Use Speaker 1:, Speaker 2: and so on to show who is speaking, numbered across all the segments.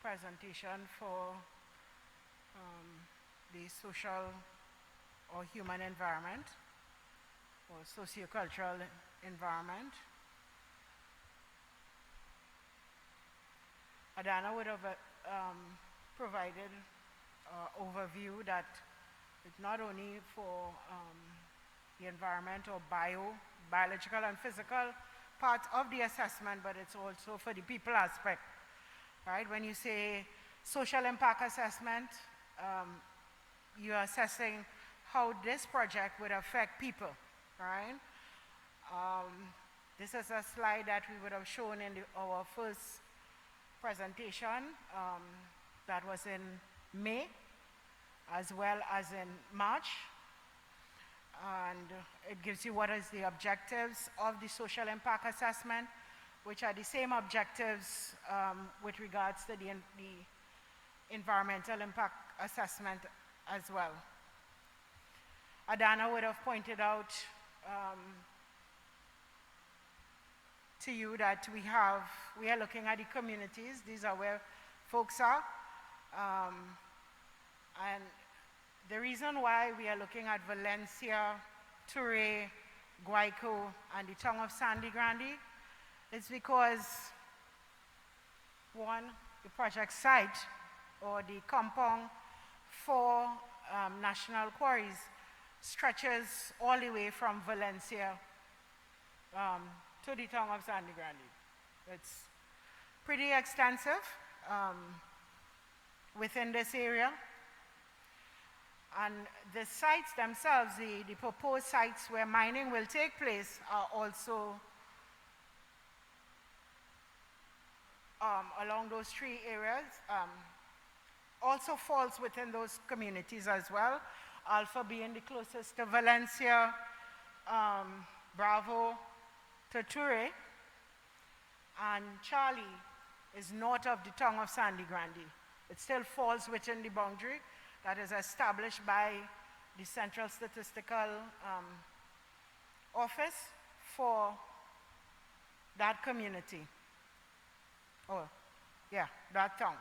Speaker 1: presentation for the social or human environment or socio-cultural environment. Adana would have provided an overview that it's not only for the environment or biological and physical part of the assessment, but it's also for the people aspect, right? When you say social impact assessment, you're assessing how this project would affect people, right? This is a slide that we would have shown in our first presentation that was in May, as well as in March. And it gives you what is the objectives of the social impact assessment, which are the same objectives with regards to the environmental impact assessment as well. Adana would have pointed out to you that we are looking at the communities. These are where folks are. And the reason why we are looking at Valencia, Ture, Guayco, and the tongue of Sandy Grande is because, one, the project site or the compound for national quarries stretches all the way from Valencia to the tongue of Sandy Grande. It's pretty extensive within this area. And the sites themselves, the proposed sites where mining will take place are also along those three areas, also falls within those communities as well. Alpha being the closest to Valencia, Bravo to Ture, and Charlie is north of the tongue of Sandy Grande. It still falls within the boundary that is established by the Central Statistical Office for that community. Oh, yeah, that town.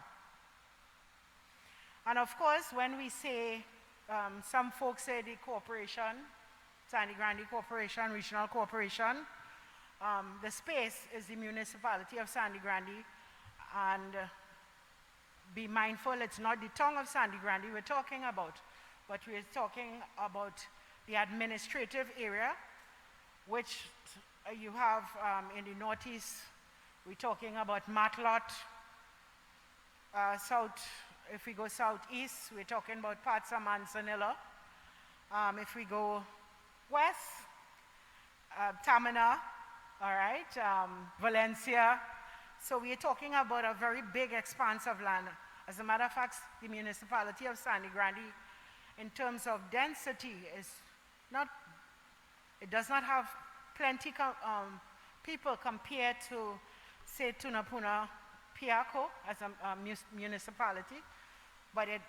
Speaker 1: And of course, when we say, some folks say the corporation, Sandy Grande Corporation, Regional Corporation, the space is the municipality of Sandy Grande, and be mindful, it's not the tongue of Sandy Grande we're talking about, but we're talking about the administrative area, which you have in the northeast. We're talking about Matlot. If we go southeast, we're talking about parts of Manzanilla. If we go west, Tamina, all right, Valencia. So we're talking about a very big expanse of land. As a matter of fact, the municipality of Sandy Grande, in terms of density, it does not have plenty people compared to, say, Tunapuna Piaco as a municipality, but it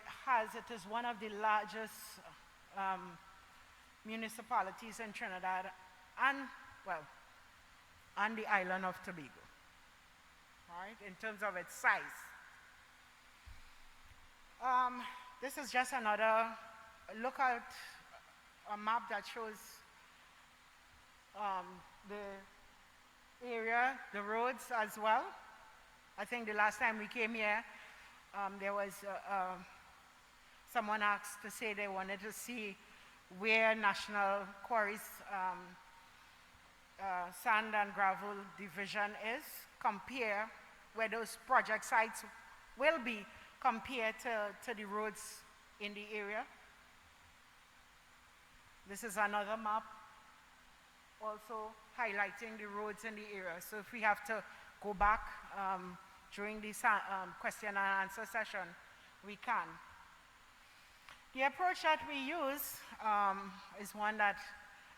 Speaker 1: is one of the largest municipalities in Trinidad and, well, on the island of Tobago. Right, in terms of its size. This is just another look at a map that shows the area, the roads as well. I think the last time we came here, there was someone asked to say they wanted to see where National Quarries Sand and Gravel Division is, compare where those project sites will be compared to the roads in the area. This is another map also highlighting the roads in the area. So if we have to go back during this question and answer session, we can. The approach that we use is one that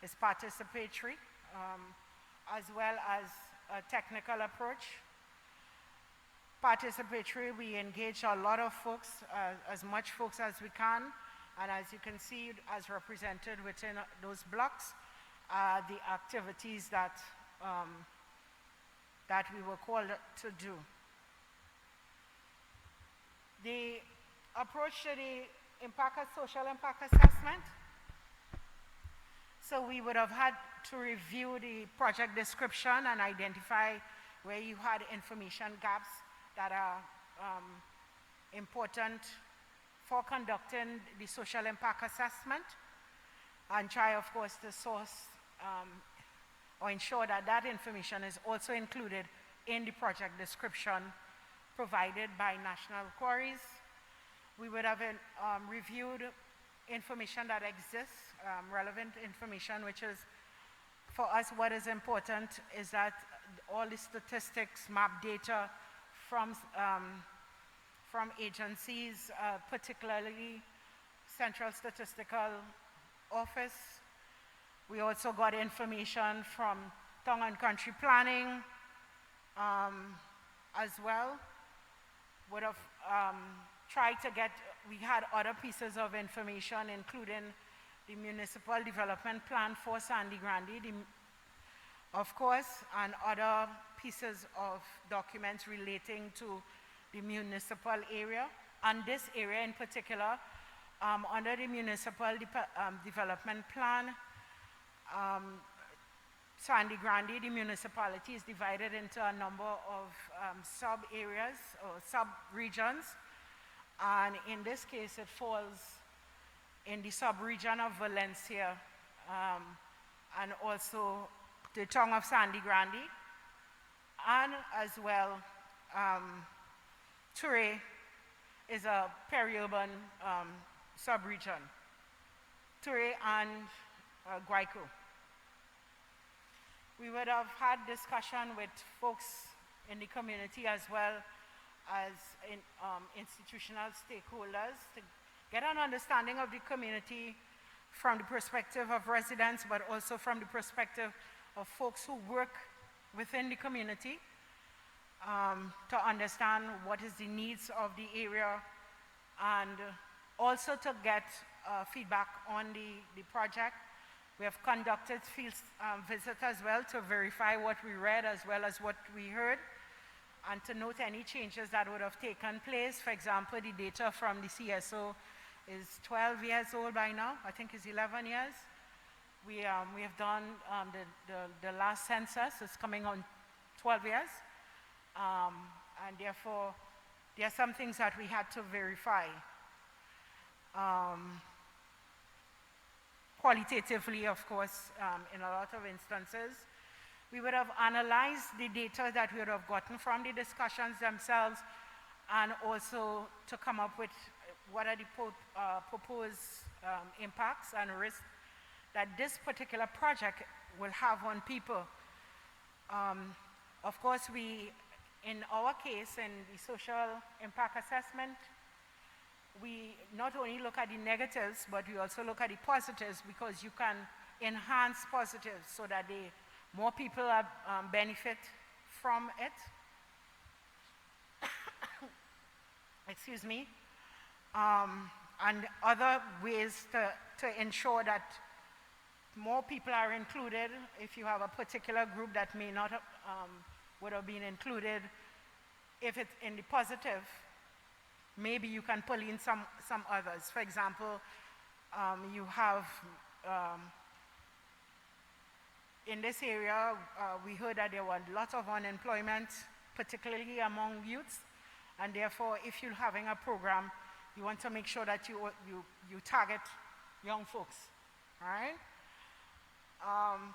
Speaker 1: is participatory, as well as a technical approach. Participatory, we engage a lot of folks, as much folks as we can, and as you can see, as represented within those blocks, the activities that we were called to do. The approach to the social impact assessment. So we would have had to review the project description and identify where you had information gaps that are important for conducting the social impact assessment, and try, of course, to source or ensure that that information is also included in the project description provided by National Quarries. We would have reviewed information that exists, relevant information, which is, for us, what is important is that all the statistics, map data from agencies, particularly Central Statistical Office. We also got information from Town and Country Planning as well. Would have tried to get, we had other pieces of information, including the Municipal Development Plan for Sandy Grande, of course, and other pieces of documents relating to the municipal area. And this area in particular, under the Municipal Development Plan, Sandy Grande, the municipality, is divided into a number of sub-areas or sub-regions. And in this case, it falls in the sub-region of Valencia, and also the town of Sandy Grande, and as well, Ture is a peri-urban sub-region, Ture and Guayco. We would have had discussion with folks in the community as well as in, institutional stakeholders to get an understanding of the community from the perspective of residents, but also from the perspective of folks who work within the community, to understand what is the needs of the area, and also to get feedback on the project. We have conducted field visits as well to verify what we read as well as what we heard, and to note any changes that would have taken place. For example, the data from the CSO is 12 years old by now. I think it's 11 years. We have done the last census. It's coming on 12 years. And therefore, there are some things that we had to verify qualitatively, of course, in a lot of instances. We would have analyzed the data that we would have gotten from the discussions themselves, and also to come up with what are the proposed impacts and risks that this particular project will have on people. Of course, in our case, in the social impact assessment, we not only look at the negatives, but we also look at the positives, because you can enhance positives so that more people benefit from it. Excuse me. And other ways to ensure that more people are included. If you have a particular group that may not would have been included, if it's in the positive, maybe you can pull in some others. For example, you have, in this area, we heard that there were lots of unemployment, particularly among youths, and therefore, if you're having a program, you want to make sure that you target young folks, all right?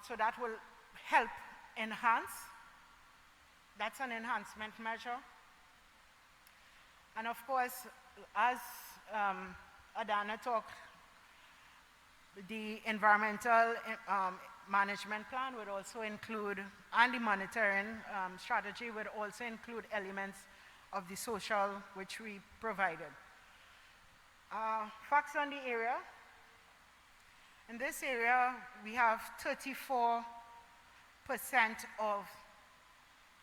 Speaker 1: So that will help enhance. That's an enhancement measure. And of course, as Adana talked, the environmental management plan would also include, and the monitoring strategy would also include elements of the social which we provided. Facts on the area. In this area, we have 34% of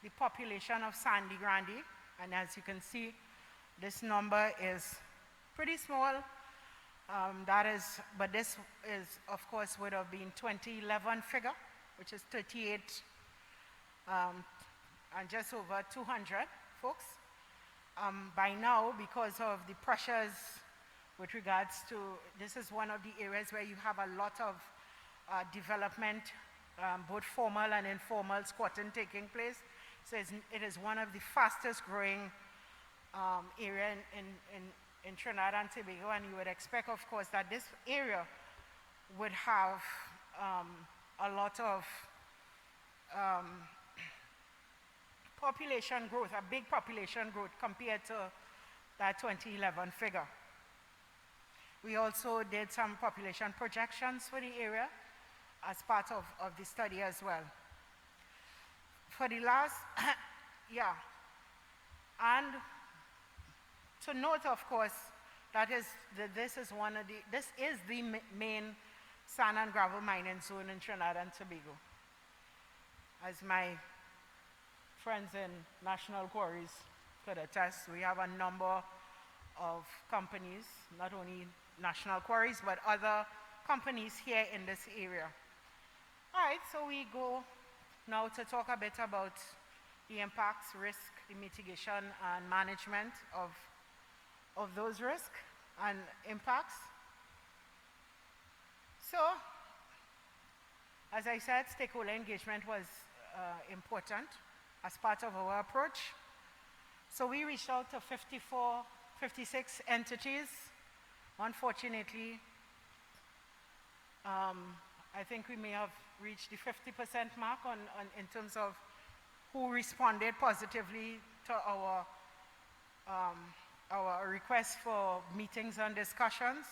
Speaker 1: the population of Sandy Grande, and as you can see, this number is pretty small. But this is, of course, would have been 2011 figure, which is 38 and just over 200 folks. By now, because of the pressures with regards to, this is one of the areas where you have a lot of development, both formal and informal squatting taking place. So it is one of the fastest growing area in Trinidad and Tobago, and you would expect, of course, that this area would have a lot of population growth, a big population growth compared to that 2011 figure. We also did some population projections for the area as part of the study as well. For the last, yeah, and to note, of course, this is the main sand and gravel mining zone in Trinidad and Tobago. As my friends in National Quarries could attest, we have a number of companies, not only National Quarries, but other companies here in this area. All right, so we go now to talk a bit about the impacts, risk, the mitigation, and management of those risks and impacts. So, as I said, stakeholder engagement was important as part of our approach. So we reached out to 56 entities. Unfortunately, I think we may have reached the 50% mark in terms of who responded positively to our request for meetings and discussions.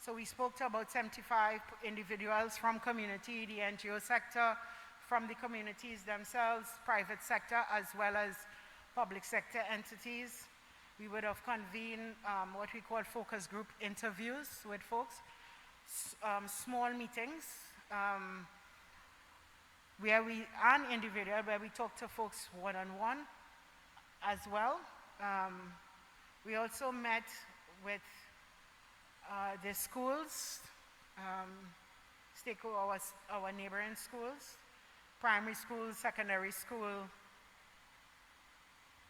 Speaker 1: So we spoke to about 75 individuals from community, the NGO sector, from the communities themselves, private sector, as well as public sector entities. We would have convened what we call focus group interviews with folks, small meetings, where we talk to folks one-on-one as well. We also met with the schools, our neighboring schools, primary school, secondary school,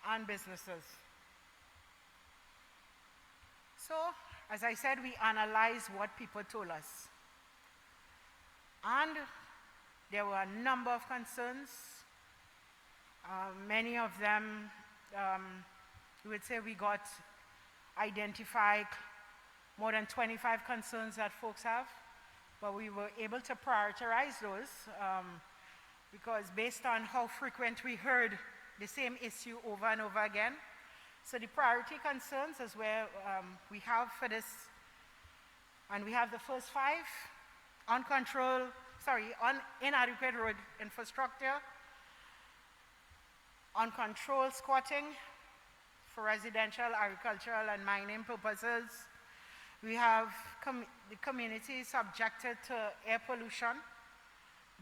Speaker 1: and businesses. So, as I said, we analyzed what people told us. And there were a number of concerns. Many of them, we would say we got identified more than 25 concerns that folks have, but we were able to prioritize those because based on how frequent we heard the same issue over and over again. So the priority concerns is where we have for this, and we have the first 5, inadequate road infrastructure, uncontrolled squatting for residential, agricultural, and mining purposes. We have the community subjected to air pollution,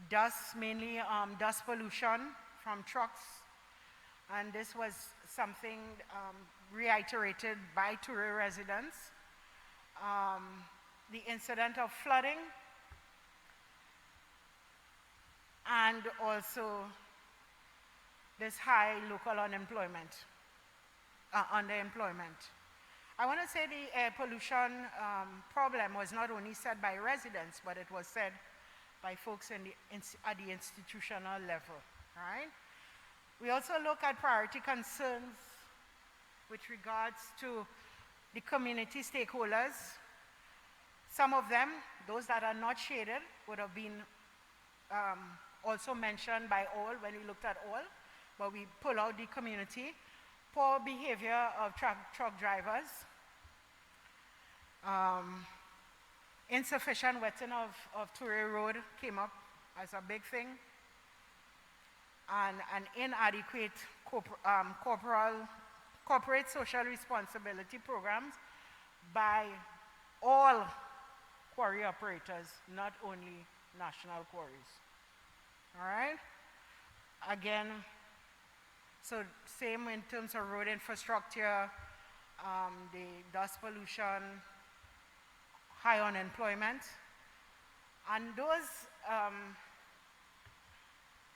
Speaker 1: dust, mainly dust pollution from trucks. And this was something reiterated by Toure residents. The incident of flooding, and also this high local underemployment. I want to say the air pollution problem was not only said by residents, but it was said by folks at the institutional level, right? We also look at priority concerns with regards to the community stakeholders. Some of them, those that are not shaded, would have been also mentioned by all when we looked at all, but we pull out the community. Poor behavior of truck drivers, insufficient wetting of Toure Road came up as a big thing, and an inadequate corporate social responsibility programs by all quarry operators, not only national quarries. All right? Again, so same in terms of road infrastructure, the dust pollution, high unemployment. And those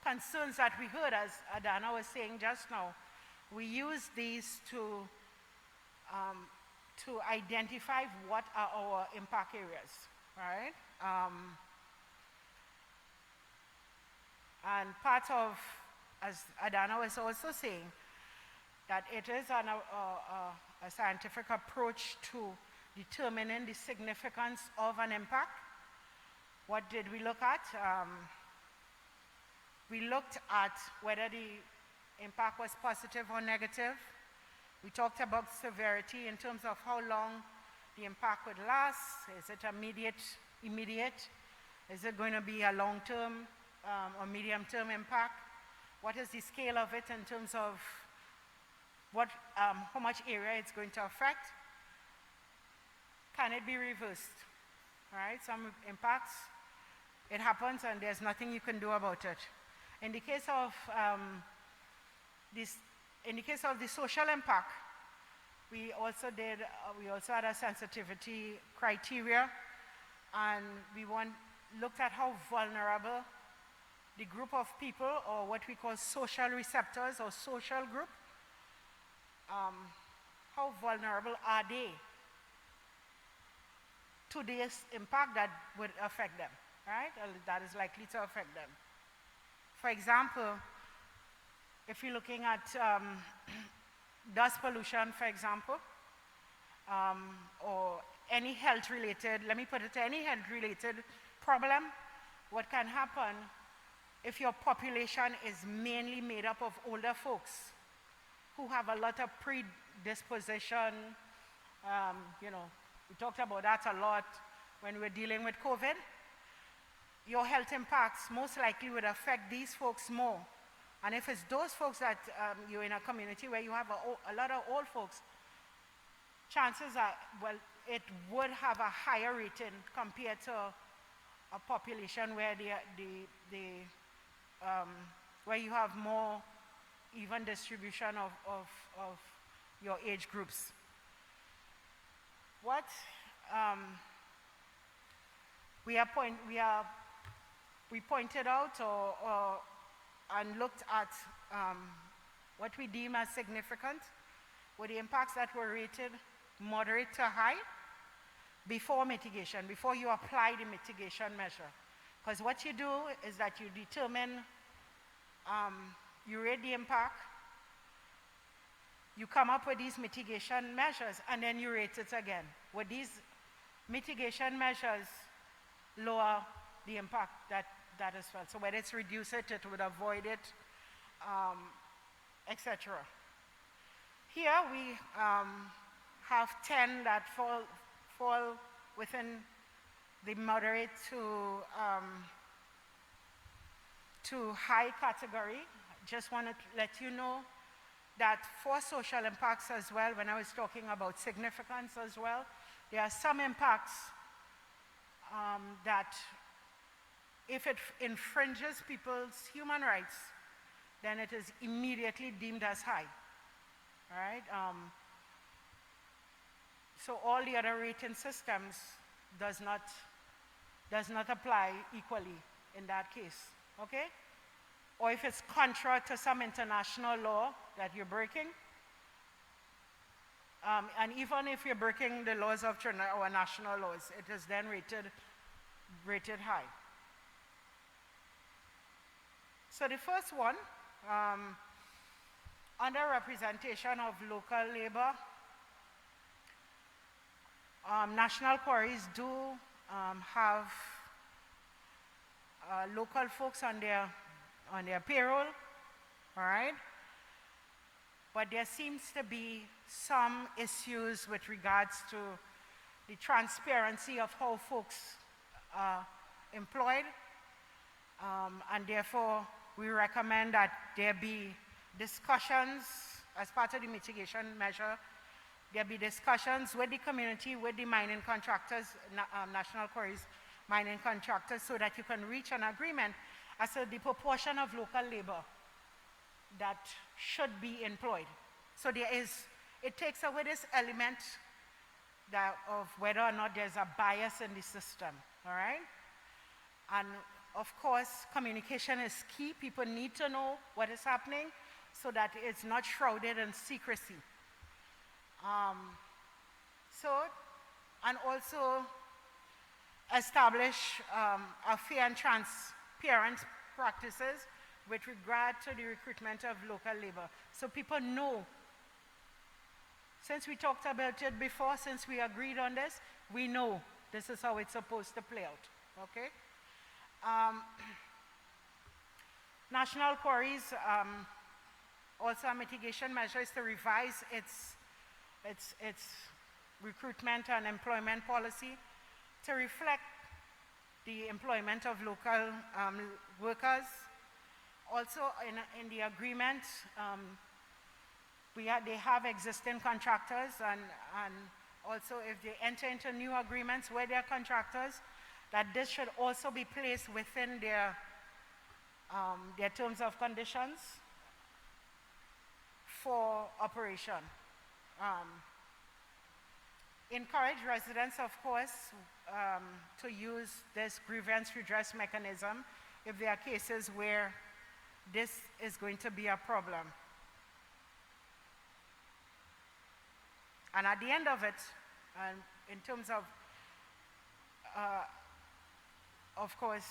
Speaker 1: concerns that we heard, as Adana was saying just now, we use these to to identify what are our impact areas, right? And part of, as Adana was also saying, that it is a scientific approach to determining the significance of an impact. What did we look at? We looked at whether the impact was positive or negative. We talked about severity in terms of how long the impact would last. Is it immediate? Is it going to be a long-term or medium-term impact? What is the scale of it in terms of how much area it's going to affect? Can it be reversed? All right, some impacts, it happens and there's nothing you can do about it. In the case of the social impact, we also had a sensitivity criteria, and we looked at how vulnerable the group of people, or what we call social receptors or social group, how vulnerable are they to this impact that would affect them, right? That is likely to affect them. For example, if you're looking at dust pollution, for example, or any health-related, let me put it, any health-related problem, what can happen if your population is mainly made up of older folks who have a lot of predisposition, we talked about that a lot when we were dealing with COVID. Your health impacts most likely would affect these folks more. And if it's those folks that you're in a community where you have a lot of old folks, chances are, well, it would have a higher rating compared to a population where where you have more even distribution of your age groups. What we pointed out and looked at what we deem as significant were the impacts that were rated moderate to high before mitigation, before you apply the mitigation measure. Because what you do is that you determine, you rate the impact, you come up with these mitigation measures, and then you rate it again. Would these mitigation measures lower the impact that is felt? So whether it's reduce it, it would avoid it, etc. Here we have 10 that fall within the moderate to high category. Just want to let you know that for social impacts as well, when I was talking about significance as well, there are some impacts that if it infringes people's human rights, then it is immediately deemed as high, all right? So all the other rating systems does not apply equally in that case, okay? Or if it's contrary to some international law that you're breaking, and even if you're breaking the laws of our national laws, it is then rated high. So the first one, under representation of local labor, national quarries do have local folks on their payroll, all right? But there seems to be some issues with regards to the transparency of how folks are employed, and therefore we recommend that there be discussions as part of the mitigation measure. There be discussions with the community, with the mining contractors, national quarries mining contractors, so that you can reach an agreement as to the proportion of local labor that should be employed. So it takes away this element of whether or not there's a bias in the system, all right? And of course, communication is key. People need to know what is happening so that it's not shrouded in secrecy. Um, so, and also establish a fair and transparent practices with regard to the recruitment of local labor. So people know, since we talked about it before, since we agreed on this, we know this is how it's supposed to play out, okay? National Quarries, also a mitigation measure is to revise its recruitment and employment policy to reflect the employment of local workers. Also in the agreement, they have existing contractors, and also if they enter into new agreements with their contractors, that this should also be placed within their terms of conditions for operation. Encourage residents, of course, to use this grievance redress mechanism if there are cases where this is going to be a problem. And at the end of it, in terms of course,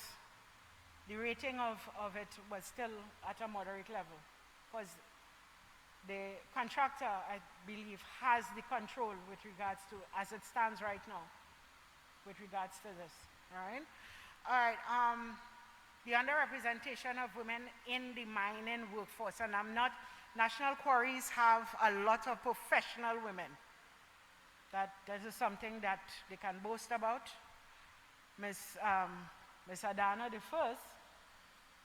Speaker 1: the rating of it was still at a moderate level, because the contractor, I believe, has the control with regards to, as it stands right now, with regards to this, right? All right, the underrepresentation of women in the mining workforce, and National Quarries have a lot of professional women. This is something that they can boast about. Miss Adana, the first,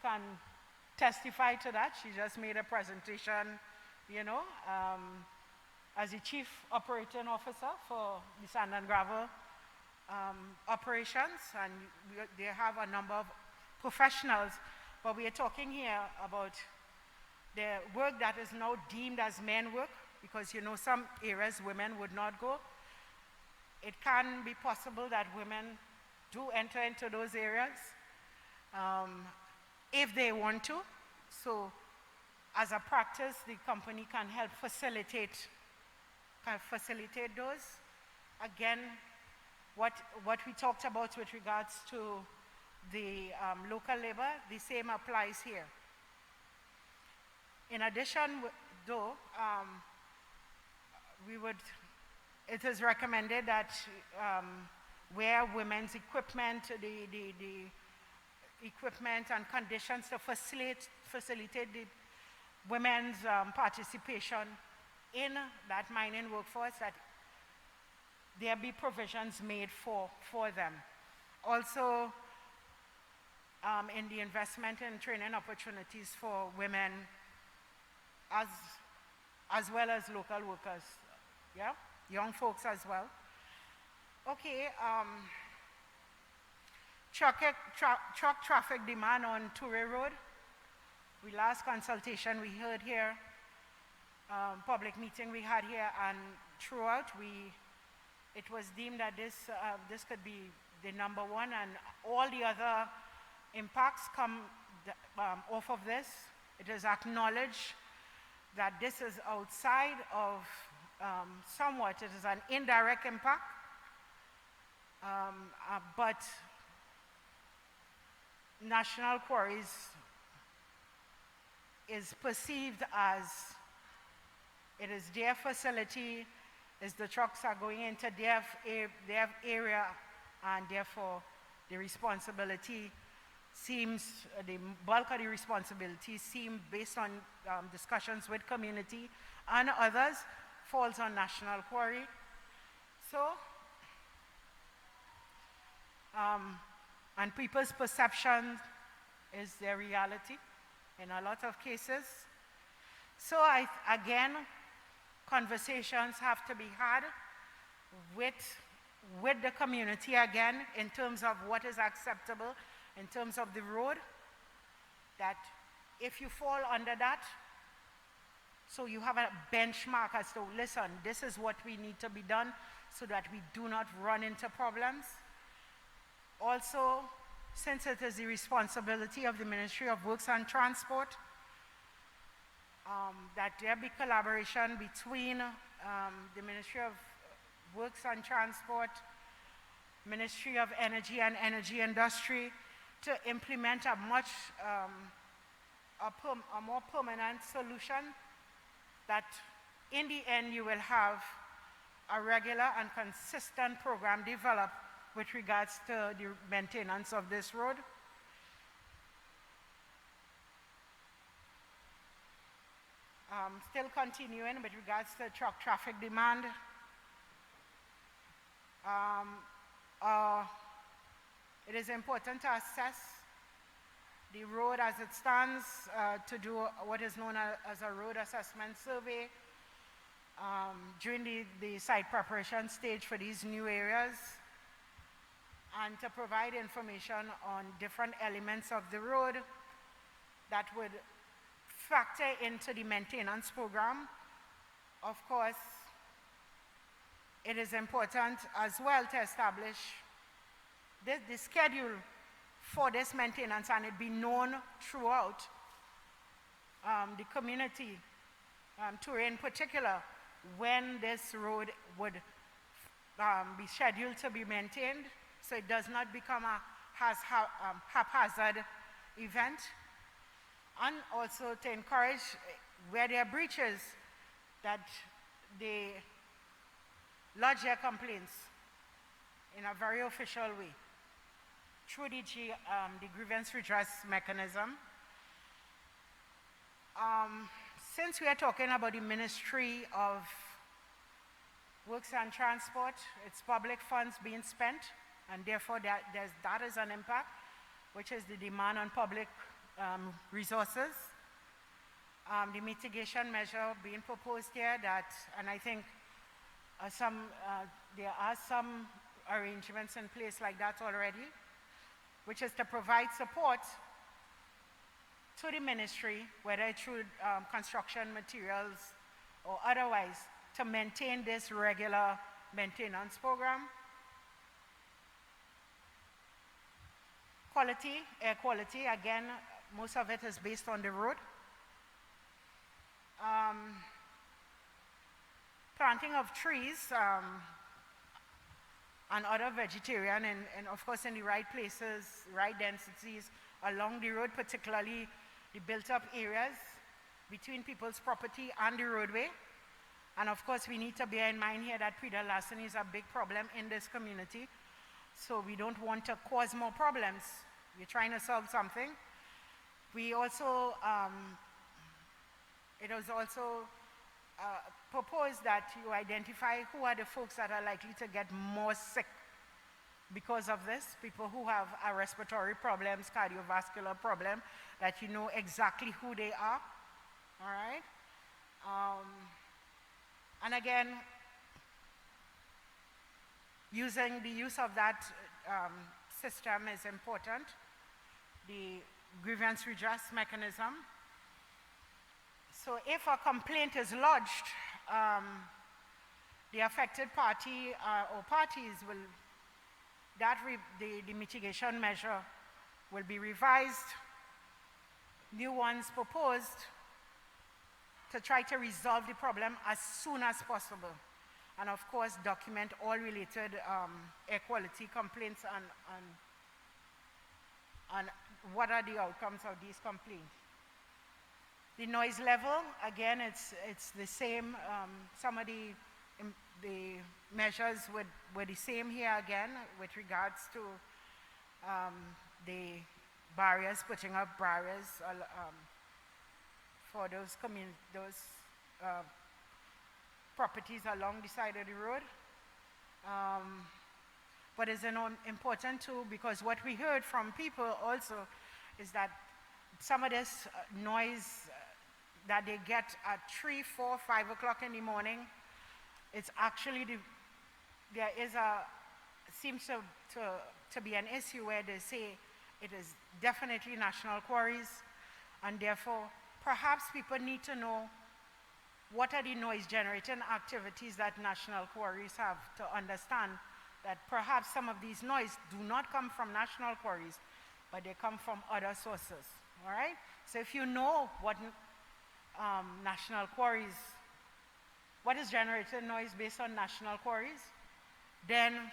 Speaker 1: can testify to that. She just made a presentation, you know, as the Chief Operating Officer for the Sand and Gravel operations, and they have a number of professionals, but we are talking here about the work that is now deemed as men work, because you know some areas women would not go. It can be possible that women do enter into those areas if they want to. So as a practice, the company can help facilitate those. Again, what we talked about with regards to the local labor, the same applies here. In addition, though, it is recommended that where women's equipment, the equipment and conditions to facilitate the women's participation in that mining workforce, that there be provisions made for them. Also, in the investment and training opportunities for women as well as local workers, yeah, young folks as well. Okay, truck traffic demand on Toure Road. The last consultation we heard here, public meeting we had here, and throughout it was deemed that this could be the number one, and all the other impacts come off of this. It is acknowledged that this is outside of somewhat, it is an indirect impact, but National Quarries is perceived as it is their facility, as the trucks are going into their area, and therefore the responsibility seems, the bulk of the responsibility seem, based on discussions with community and others, falls on National Quarry. So, and people's perception is their reality in a lot of cases. So again, conversations have to be had with the community again, in terms of what is acceptable, in terms of the road, that if you fall under that, so you have a benchmark as to, listen, this is what we need to be done so that we do not run into problems. Also, since it is the responsibility of the Ministry of Works and Transport, that there be collaboration between the Ministry of Works and Transport, Ministry of Energy and Energy Industry to implement a more permanent solution that in the end you will have a regular and consistent program developed with regards to the maintenance of this road. Still continuing with regards to truck traffic demand. It is important to assess the road as it stands, to do what is known as a road assessment survey during the site preparation stage for these new areas, and to provide information on different elements of the road that would factor into the maintenance program. Of course, it is important as well to establish the schedule for this maintenance, and it be known throughout the community, in particular, when this road would be scheduled to be maintained, so it does not become a haphazard event. And also to encourage, where there are breaches, that they lodge their complaints in a very official way through the grievance redress mechanism. Since we are talking about the Ministry of Works and Transport, it's public funds being spent, and therefore that is an impact, which is the demand on public resources. The mitigation measure being proposed here, and I think there are some arrangements in place like that already, which is to provide support to the ministry, whether through construction materials or otherwise, to maintain this regular maintenance program. Quality, air quality, again, most of it is based on the road. Planting of trees and other vegetarian, and of course in the right places, right densities along the road, particularly the built-up areas between people's property and the roadway. And of course we need to bear in mind here that predatory larceny is a big problem in this community, so we don't want to cause more problems. We're trying to solve something. We also, it was also proposed that you identify who are the folks that are likely to get more sick because of this, people who have respiratory problems, cardiovascular problem, that you know exactly who they are, all right? And again, the use of that system is important, the grievance redress mechanism. So if a complaint is lodged, the affected party or parties will, the mitigation measure will be revised, new ones proposed to try to resolve the problem as soon as possible. And of course, document all related air quality complaints and what are the outcomes of these complaints. The noise level, again, it's the same. Some of the measures were the same here again with regards to the barriers, putting up barriers for those properties along the side of the road. But it's important too, because what we heard from people also is that some of this noise that they get at 3, 4, 5 o'clock in the morning, it's actually, seems to be an issue where they say it is definitely national quarries, and therefore perhaps people need to know what are the noise generating activities that national quarries have, to understand that perhaps some of these noise do not come from national quarries, but they come from other sources, all right? So if you know what national quarries, what is generated noise based on national quarries, then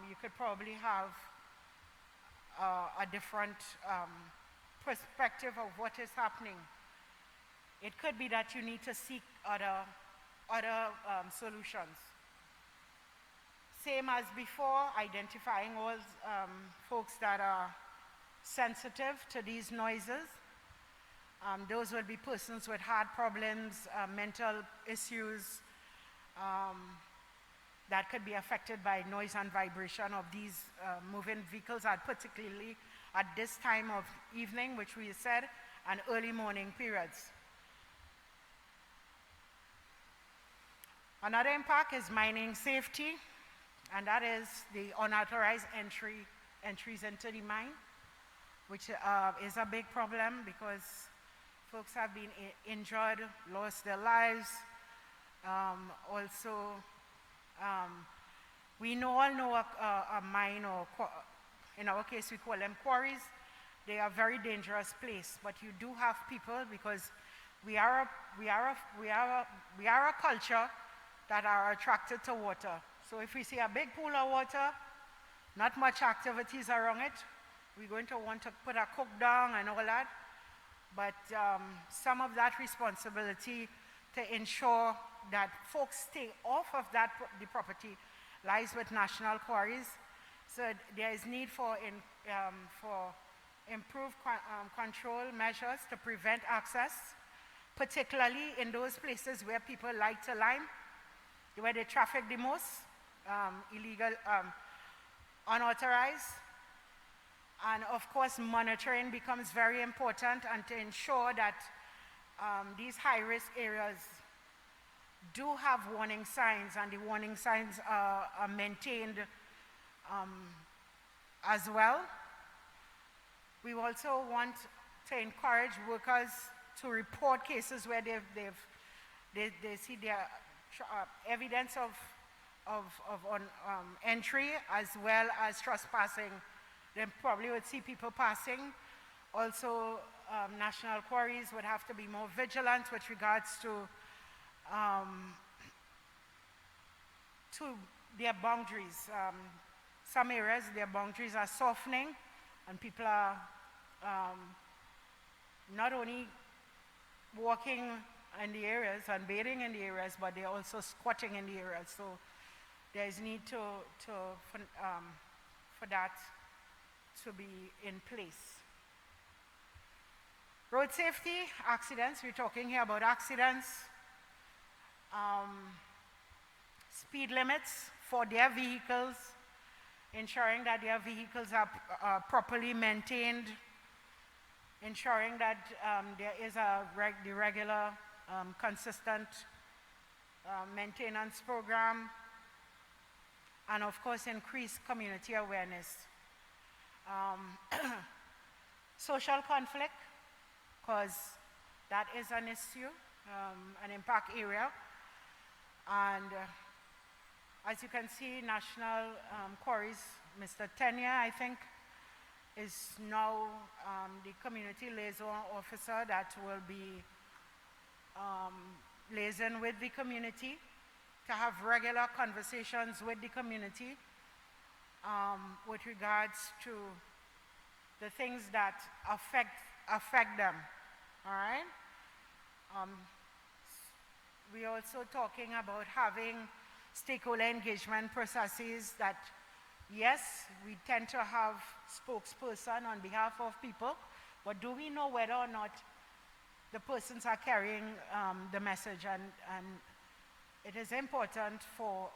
Speaker 1: you could probably have a different perspective of what is happening. It could be that you need to seek other solutions. Same as before, identifying all folks that are sensitive to these noises. Those will be persons with heart problems, mental issues that could be affected by noise and vibration of these moving vehicles, particularly at this time of evening, which we said, and early morning periods. Another impact is mining safety, and that is the unauthorized entries into the mine, which is a big problem because folks have been injured, lost their lives. We all know a mine, or in our case we call them quarries. They are a very dangerous place, but you do have people, because we are a culture that are attracted to water. So if we see a big pool of water, not much activities around it, we're going to want to put a cook down and all that. But some of that responsibility to ensure that folks stay off of the property lies with national quarries. So there is need for improved control measures to prevent access, particularly in those places where people like to lime, where they traffic the most, illegal, unauthorized. And of course, monitoring becomes very important, and to ensure that these high-risk areas do have warning signs, and the warning signs are maintained as well. We also want to encourage workers to report cases where they see their evidence of entry as well as trespassing. They probably would see people passing. Also, national quarries would have to be more vigilant with regards to their boundaries. Some areas, their boundaries are softening, and people are not only walking in the areas and bathing in the areas, but they're also squatting in the areas. So there is need for that to be in place. Road safety, accidents, we're talking here about accidents. Speed limits for their vehicles, ensuring that their vehicles are properly maintained, ensuring that there is the regular, consistent maintenance program, and of course increase community awareness. Social conflict, because that is an issue, an impact area. And as you can see, National Quarries, Mr. Tenya, I think, is now the community liaison officer that will be liaising with the community to have regular conversations with the community with regards to the things that affect them, all right? We're also talking about having stakeholder engagement processes that, yes, we tend to have spokesperson on behalf of people, but do we know whether or not the persons are carrying the message? And it is important for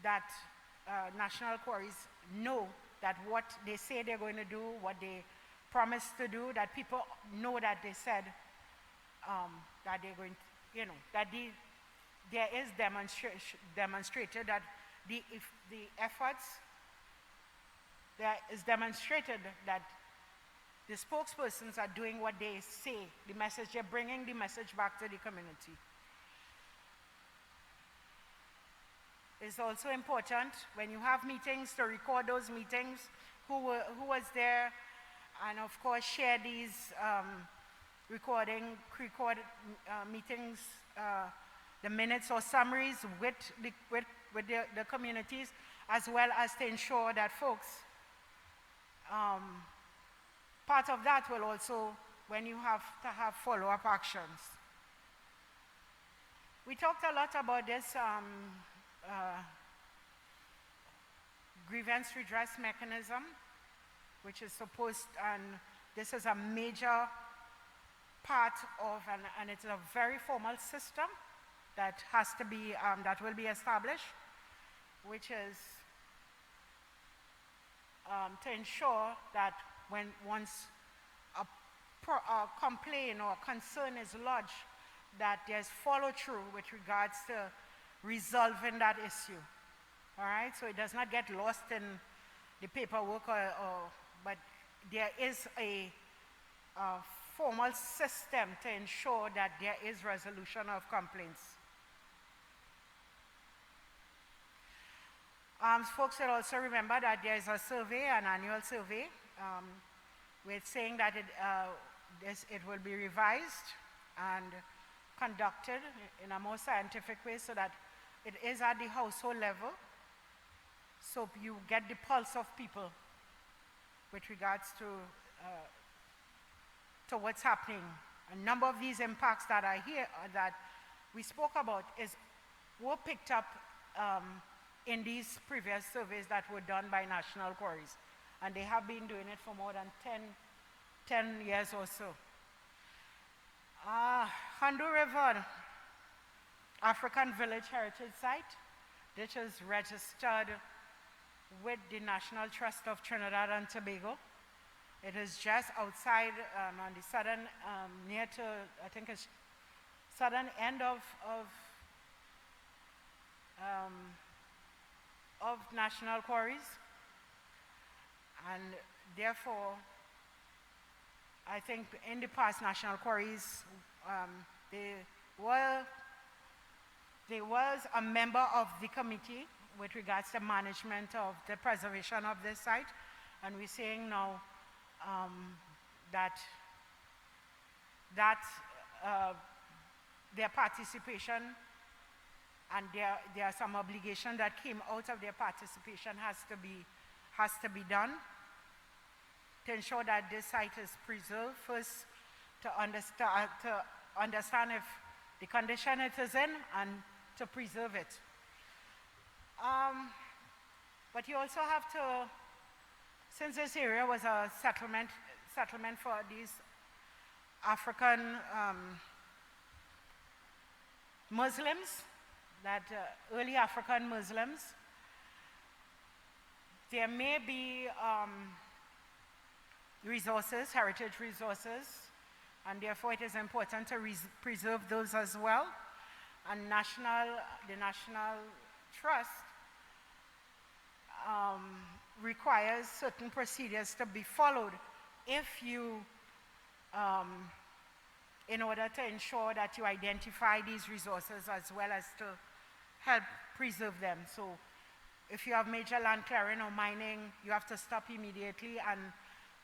Speaker 1: that National Quarries know that what they say they're going to do, what they promise to do, that people know that they said that they're going to, that there is demonstrated that if the efforts, there is demonstrated that the spokespersons are doing what they say, the message, they're bringing the message back to the community. It's also important when you have meetings to record those meetings, who was there, and of course share these record meetings, the minutes or summaries with the communities, as well as to ensure that folks, part of that will also, when you have to have follow-up actions. We talked a lot about this grievance redress mechanism, which is supposed, and this is a major part of, and it's a very formal system that has to be, that will be established, which is to ensure that once a complaint or concern is lodged, that there's follow through with regards to resolving that issue. All right, so it does not get lost in the paperwork, but there is a formal system to ensure that there is resolution of complaints. Folks should also remember that there is a survey, an annual survey, with saying that it will be revised and conducted in a more scientific way so that it is at the household level, so you get the pulse of people with regards to what's happening. A number of these impacts that are here, that we spoke about, were picked up in these previous surveys that were done by national quarries, and they have been doing it for more than 10 years or so. Handu River African Village Heritage Site, which is registered with the National Trust of Trinidad and Tobago. It is just outside on the southern, near to, I think it's southern end of national quarries, and therefore I think in the past national quarries, there was a member of the committee with regards to management of the preservation of this site, and we're saying now that their participation and there are some obligation that came out of their participation has to be done to ensure that this site is preserved. First, to understand if the condition it is in and to preserve it. But you also have to, since this area was a settlement for these African Muslims, that early African Muslims, there may be resources, heritage resources, and therefore it is important to preserve those as well. And the National Trust requires certain procedures to be followed if you, in order to ensure that you identify these resources as well as to help preserve them. So if you have major land clearing or mining, you have to stop immediately and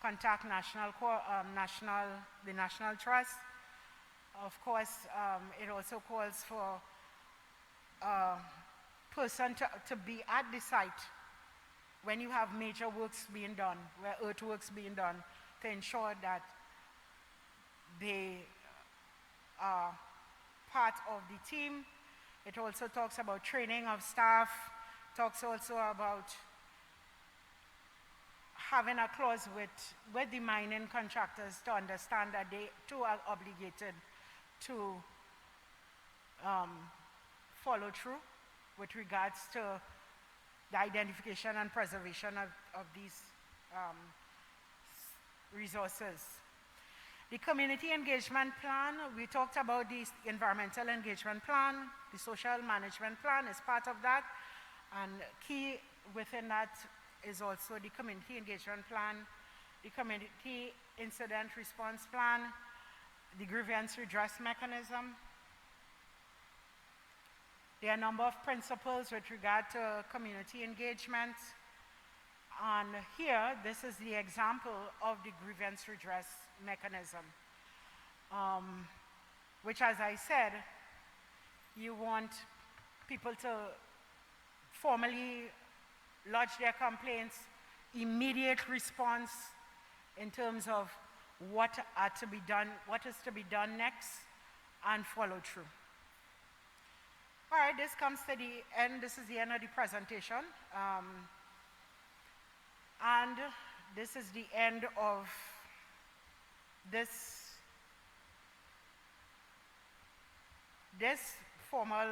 Speaker 1: contact the National Trust. Of course, it also calls for a person to be at the site when you have major works being done, where earthworks being done, to ensure that they are part of the team. It also talks about training of staff, talks also about having a clause with the mining contractors to understand that they too are obligated to follow through with regards to the identification and preservation of these resources. The community engagement plan, we talked about the environmental engagement plan, the social management plan is part of that, and key within that is also the community engagement plan, the community incident response plan, the grievance redress mechanism. There are a number of principles with regard to community engagement. And here, this is the example of the grievance redress mechanism. which, as I said, you want people to formally lodge their complaints, immediate response in terms of what is to be done next, and follow through. All right, this comes to the end. This is the end of the presentation. And this is the end of this formal